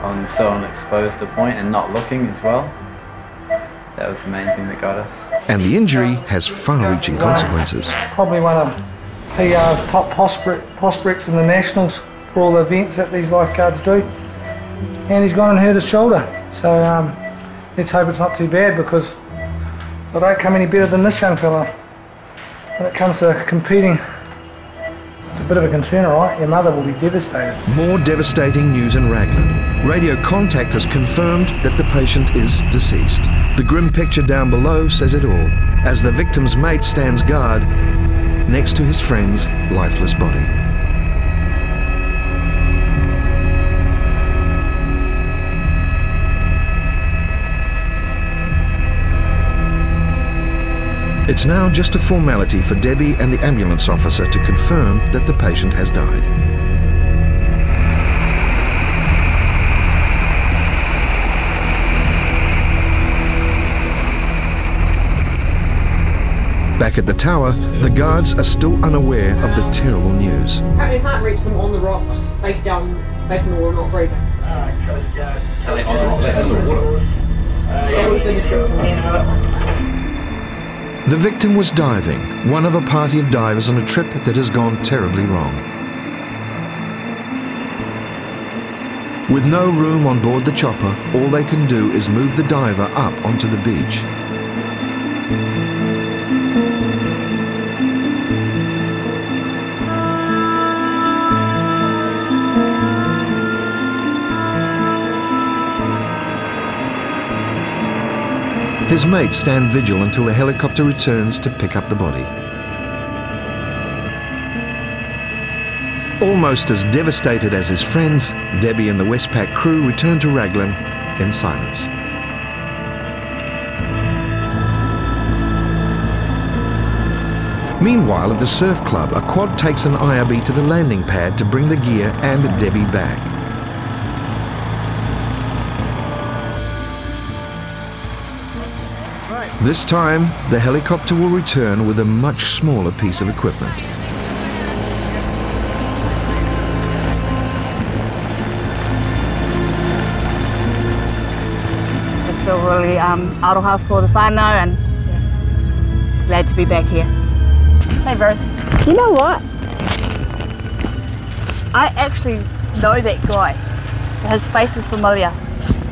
Speaker 20: on so unexposed a point and not looking as well. That was the main thing that got us.
Speaker 17: And the injury has far-reaching consequences.
Speaker 2: Probably one of PR's top prospects in the Nationals for all the events that these lifeguards do. And he's gone and hurt his shoulder. So let's hope it's not too bad, because they don't come any better than this young fella. When it comes to competing, it's a bit of a concern, alright? Your mother will be devastated.
Speaker 17: More devastating news in Raglan. Radio contact has confirmed that the patient is deceased. The grim picture down below says it all, as the victim's mate stands guard next to his friend's lifeless body. It's now just a formality for Debbie and the ambulance officer to confirm that the patient has died. Back at the tower, the guards are still unaware of the terrible news.
Speaker 21: Apparently you can't reach them on the rocks, face down, facing the water, not breathing.
Speaker 14: Are they on the rocks? They're in the water.
Speaker 21: That was the description.
Speaker 17: The victim was diving, one of a party of divers on a trip that has gone terribly wrong. With no room on board the chopper, all they can do is move the diver up onto the beach. His mates stand vigil until the helicopter returns to pick up the body. Almost as devastated as his friends, Debbie and the Westpac crew return to Raglan in silence. Meanwhile, at the surf club, a quad takes an IRB to the landing pad to bring the gear and Debbie back. This time, the helicopter will return with a much smaller piece of equipment.
Speaker 4: Just feel really aroha for the whānau and glad to be back here. Hey Bruce. You know what? I actually know that guy. His face is familiar.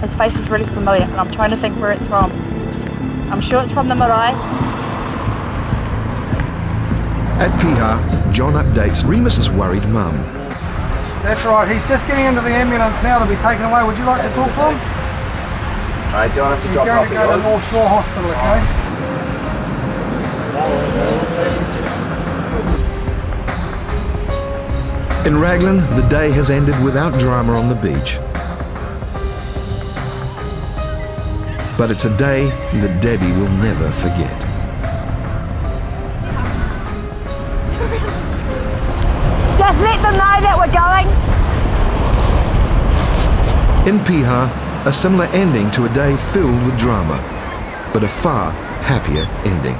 Speaker 4: His face is really familiar, and I'm trying to think where it's from. I'm sure it's from the marae.
Speaker 17: At Piha, John updates Remus's worried mum.
Speaker 2: That's right, he's just getting into the ambulance now to be taken away. Would you like to talk to him?
Speaker 9: Alright, John,
Speaker 2: He's going to go to North Shore Hospital, okay?
Speaker 17: In Raglan, the day has ended without drama on the beach. But it's a day that Debbie will never forget.
Speaker 4: Just let them know that we're going.
Speaker 17: In Piha, a similar ending to a day filled with drama, but a far happier ending.